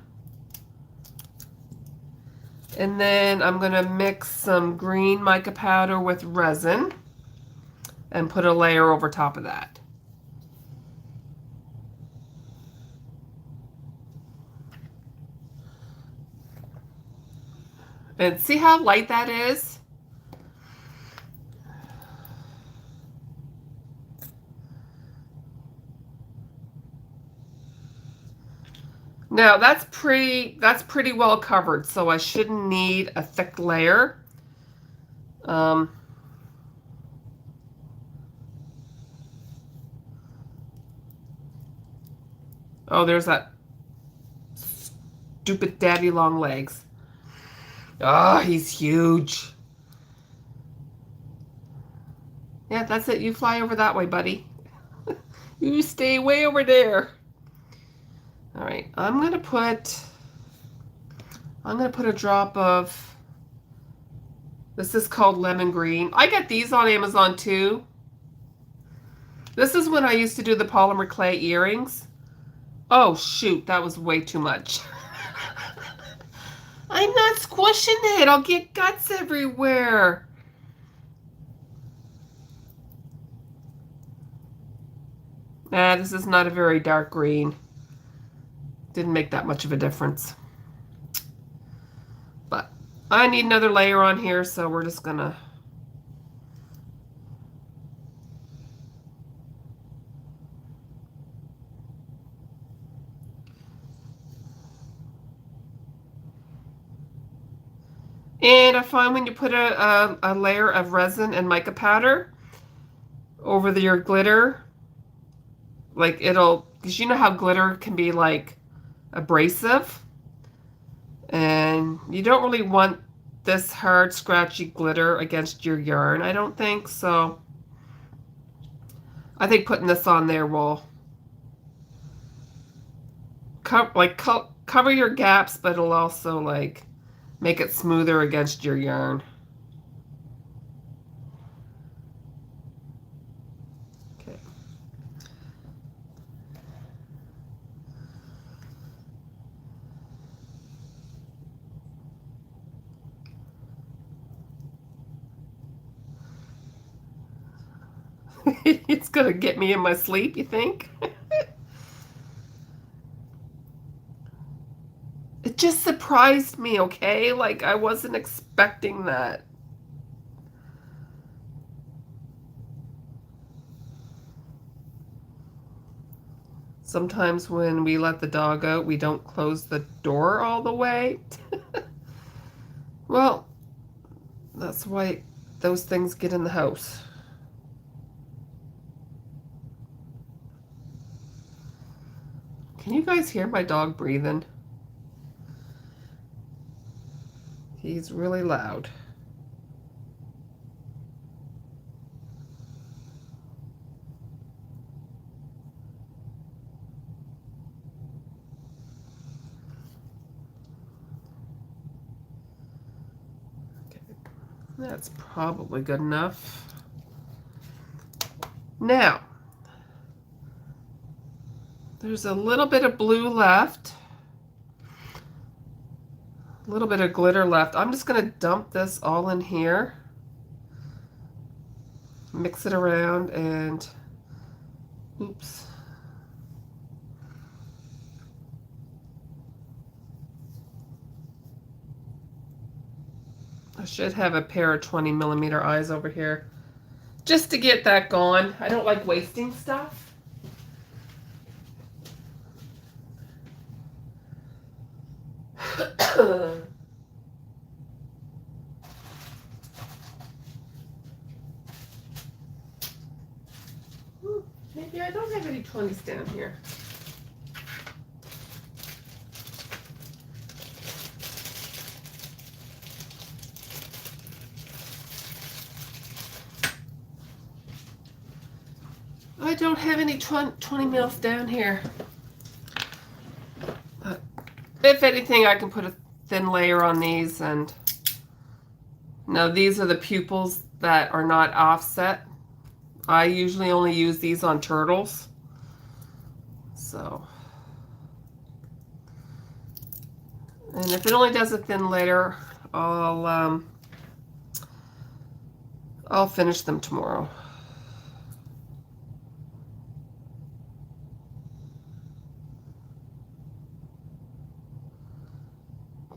And then I'm going to mix some green mica powder with resin and put a layer over top of that. And see how light that is? Now that's pretty well covered, so I shouldn't need a thick layer. Oh, there's that stupid daddy long legs. Oh, he's huge. Yeah, that's it. You fly over that way, buddy. You stay way over there. All right, I'm gonna put a drop of, this is called lemon green. I got these on Amazon too. This is when I used to do the polymer clay earrings. Oh shoot, that was way too much. I'm not squishing it. I'll get guts everywhere. Nah, this is not a very dark green. Didn't make that much of a difference. But I need another layer on here, so we're just gonna... And I find when you put a layer of resin and mica powder over your glitter, like it'll, because you know how glitter can be like abrasive, and you don't really want this hard scratchy glitter against your yarn, I don't think. So I think putting this on there will cover your gaps, but it'll also like make it smoother against your yarn. Okay. It's gonna get me in my sleep, you think? It just surprised me, okay? Like, I wasn't expecting that. Sometimes when we let the dog out, we don't close the door all the way. Well, that's why those things get in the house. Can you guys hear my dog breathing? He's really loud. Okay, that's probably good enough. Now, there's a little bit of blue left. A little bit of glitter left. I'm just going to dump this all in here. Mix it around and... Oops. I should have a pair of 20mm eyes over here. Just to get that going. I don't like wasting stuff. Maybe I don't have any 20s down here. I don't have any 20 mils down here. But if anything, I can put a thin layer on these. And now these are the pupils that are not offset. I usually only use these on turtles. So, and if it only does a thin layer, I'll finish them tomorrow.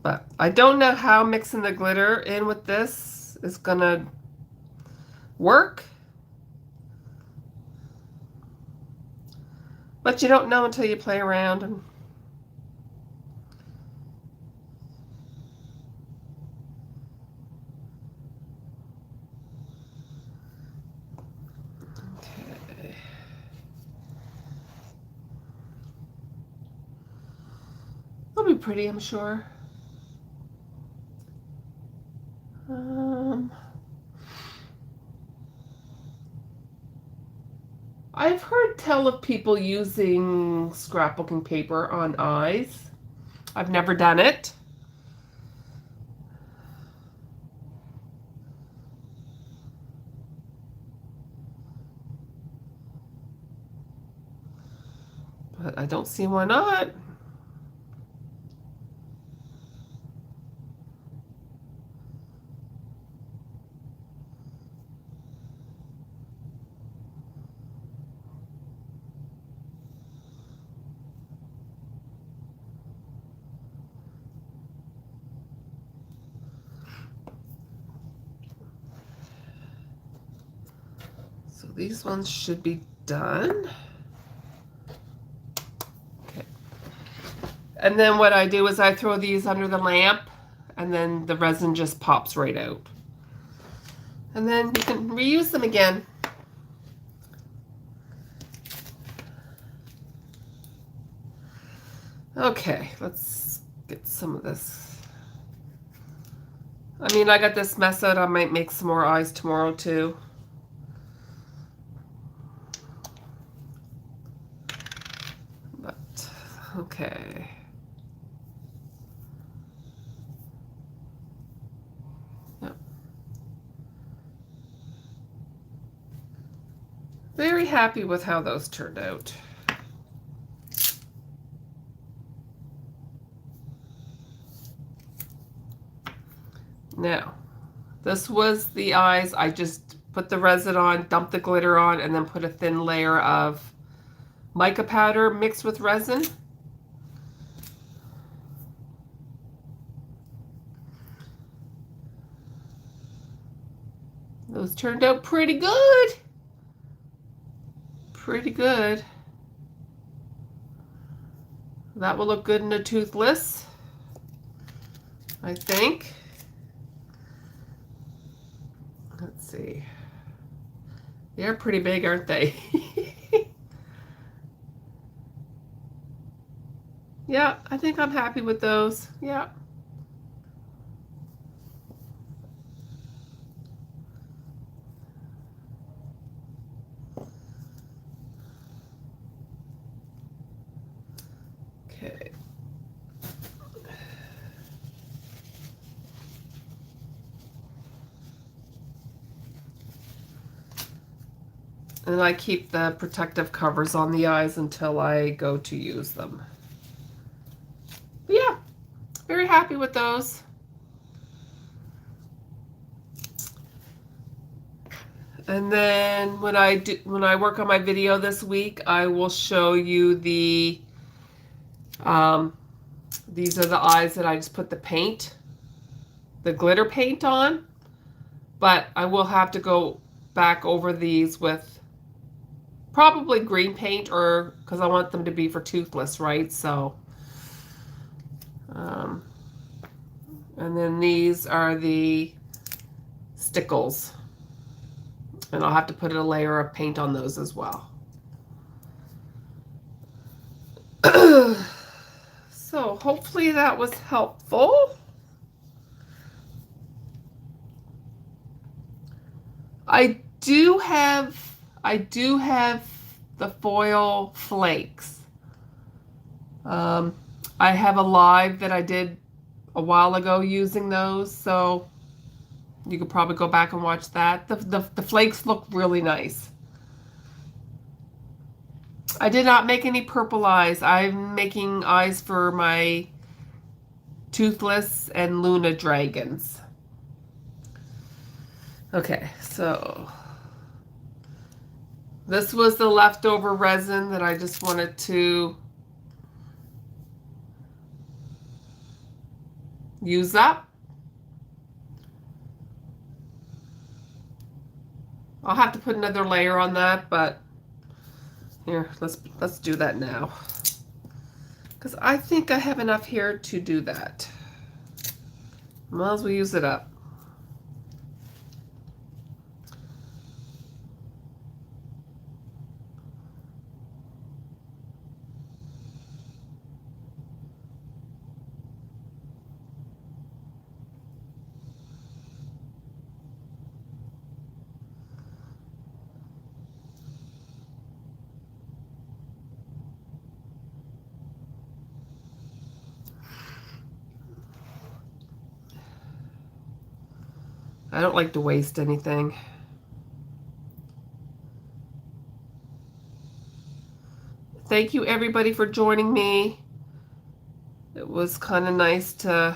But I don't know how mixing the glitter in with this is gonna work. But you don't know until you play around. And will be pretty, I'm sure. I've heard tell of people using scrapbooking paper on eyes. I've never done it. But I don't see why not. So these ones should be done. Okay. And then what I do is I throw these under the lamp, and then the resin just pops right out. And then you can reuse them again. Okay, let's get some of this. I mean, I got this mess out. I might make some more eyes tomorrow too. But, okay. Yep. Very happy with how those turned out. Now, this was the eyes. I just put the resin on, dumped the glitter on, and then put a thin layer of mica powder mixed with resin. Those turned out pretty good. Pretty good. That will look good in a toothless, I think. Let's see. They're pretty big, aren't they? Yeah, I think I'm happy with those. Yeah. Okay. And I keep the protective covers on the eyes until I go to use them. But yeah, very happy with those. And then when I work on my video this week, I will show you the these are the eyes that I just put the paint, the glitter paint on. But I will have to go back over these with probably green paint, or because I want them to be for toothless, right? So, and then these are the stickles, and I'll have to put a layer of paint on those as well. So hopefully that was helpful. I do have the foil flakes. I have a live that I did a while ago using those, so you could probably go back and watch that. The flakes look really nice. I did not make any purple eyes. I'm making eyes for my Toothless and Luna dragons. Okay, so this was the leftover resin that I just wanted to use up. I'll have to put another layer on that, but here, let's do that now. Because I think I have enough here to do that. Might as well use it up. I don't like to waste anything. Thank you everybody for joining me. It was kind of nice to,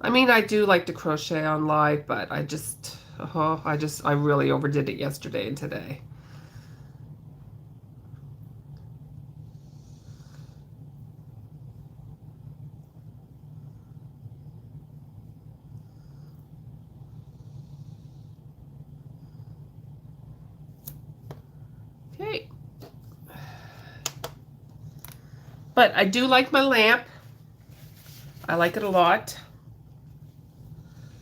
I mean, I do like to crochet on live, but I really overdid it yesterday and today. Okay. But I do like my lamp. I like it a lot.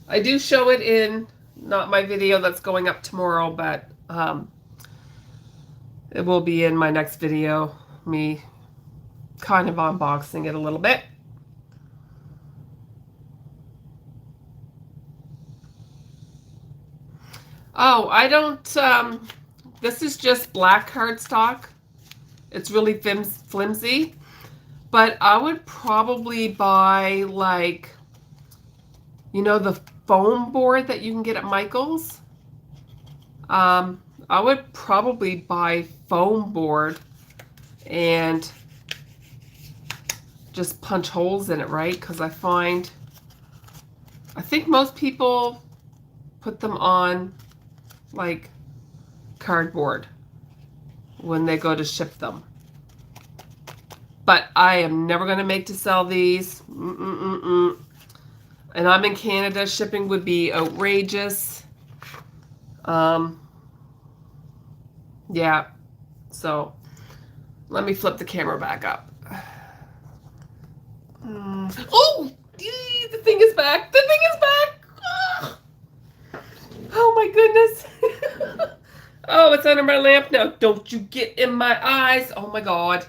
I do show it in, not my video that's going up tomorrow, but it will be in my next video, me kind of unboxing it a little bit. Oh, I don't, this is just black cardstock. It's really flimsy, but I would probably buy like, you know, the foam board that you can get at Michael's. I would probably buy foam board and just punch holes in it, right? Because I think most people put them on like cardboard when they go to ship them. But I am never going to make to sell these. And I'm in Canada. Shipping would be outrageous. Yeah. So let me flip the camera back up. Oh! The thing is back. The thing is back. Oh my goodness. Oh, it's under my lamp now. Don't you get in my eyes. Oh my God.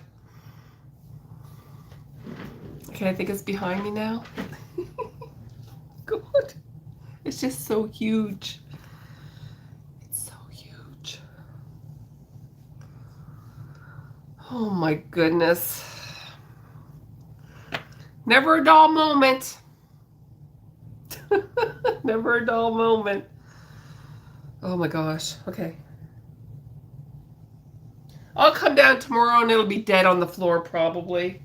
Okay, I think it's behind me now. God. It's just so huge. It's so huge. Oh my goodness. Never a dull moment. Never a dull moment. Oh my gosh. Okay. I'll come down tomorrow and it'll be dead on the floor probably.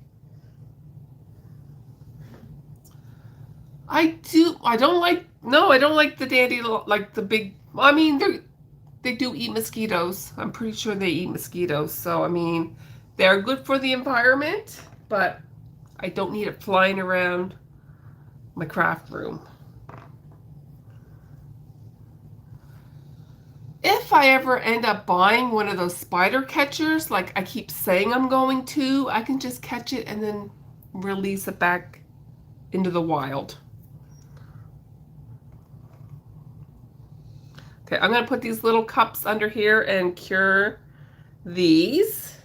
I don't like the dandy, like the big, I mean, they do eat mosquitoes. I'm pretty sure they eat mosquitoes. So, I mean, they're good for the environment, but I don't need it flying around my craft room. If I ever end up buying one of those spider catchers, like I keep saying I'm going to, I can just catch it and then release it back into the wild. Okay, I'm going to put these little cups under here and cure these.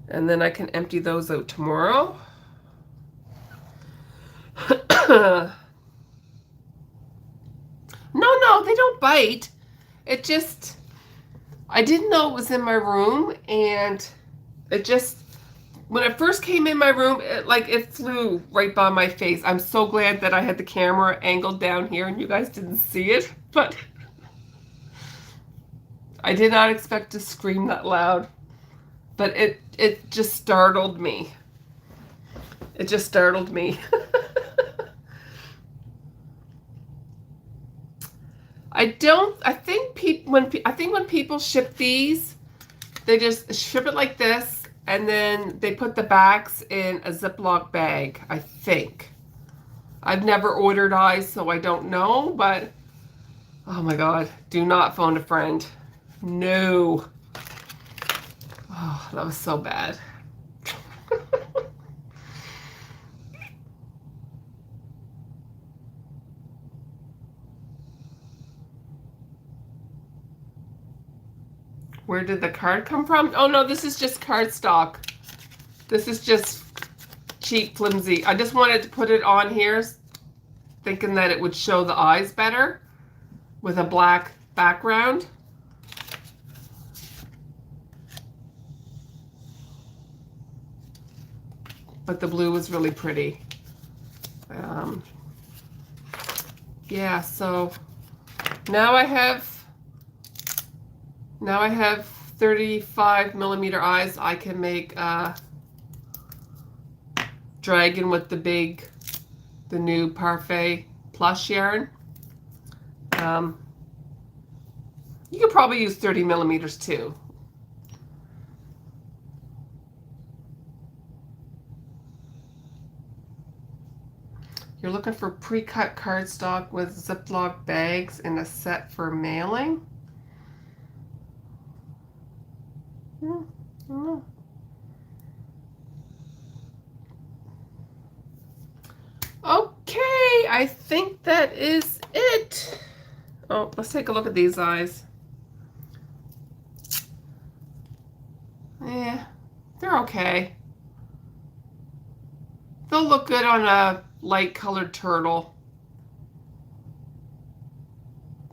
And then I can empty those out tomorrow. No, they don't bite. It just, I didn't know it was in my room, and it just, when it first came in my room, it flew right by my face. I'm so glad that I had the camera angled down here and you guys didn't see it, but I did not expect to scream that loud. But it just startled me. It just startled me. I think when people ship these, they just ship it like this, and then they put the backs in a Ziploc bag, I think. I've never ordered eyes, so I don't know, but oh my God, do not phone a friend. No. Oh, that was so bad. Where did the card come from? Oh no, this is just cardstock. This is just cheap, flimsy. I just wanted to put it on here thinking that it would show the eyes better with a black background. But the blue was really pretty. yeah, so now I have 35 millimeter eyes. I can make a dragon with the new Parfait plush yarn. You could probably use 30 millimeters too. You're looking for pre-cut cardstock with Ziploc bags in a set for mailing? I don't know. Okay, I think that is it. Oh, let's take a look at these eyes. Yeah, they're okay. They'll look good on a light colored turtle.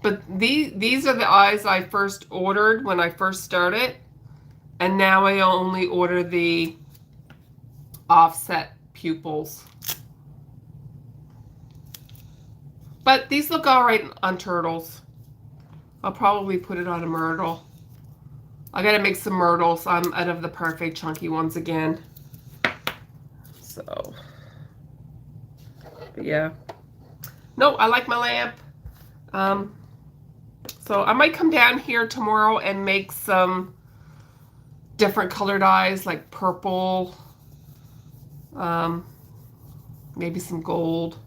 But these are the eyes I first ordered when I first started. And now I only order the offset pupils. But these look all right on turtles. I'll probably put it on a myrtle. I gotta make some myrtles. I'm out of the Parfait chunky ones again. So, but yeah. No, I like my lamp. So I might come down here tomorrow and make some different colored eyes, like purple, maybe some gold.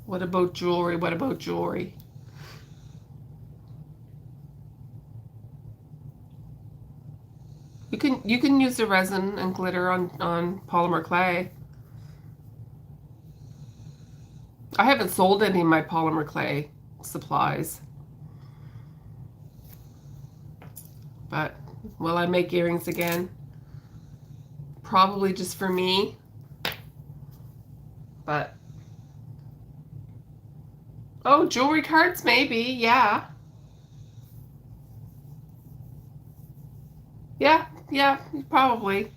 What about jewelry? What about jewelry? You can use the resin and glitter on polymer clay. I haven't sold any of my polymer clay supplies. But will I make earrings again? Probably just for me. But oh, jewelry cards maybe, yeah. Yeah, probably.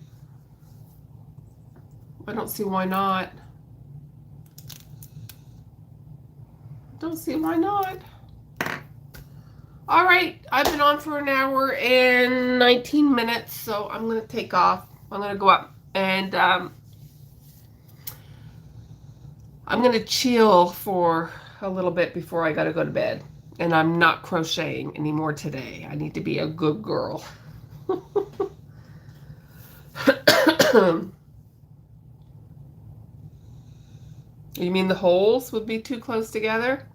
I don't see why not. Don't see why not. All right, I've been on for an hour and 19 minutes, so I'm going to take off. I'm going to go up and I'm going to chill for a little bit before I got to go to bed. And I'm not crocheting anymore today. I need to be a good girl. You mean the holes would be too close together?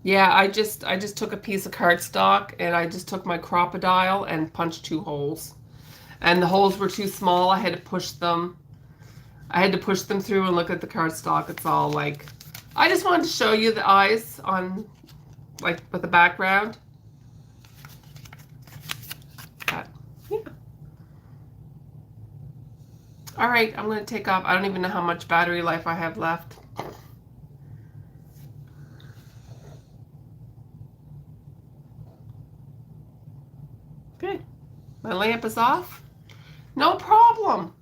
Yeah, I just took a piece of cardstock and I just took my crocodile and punched 2 holes. And the holes were too small. I had to push them. I had to push them through and look at the cardstock. It's all like, I just wanted to show you the eyes on, like, with the background. But, yeah. All right, I'm going to take off. I don't even know how much battery life I have left. Okay, my lamp is off. No problem.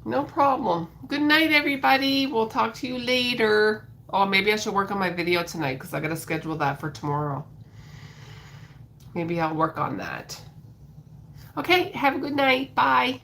No problem. Good night, everybody. We'll talk to you later. Oh, maybe I should work on my video tonight because I got to schedule that for tomorrow. Maybe I'll work on that. Okay, have a good night. Bye.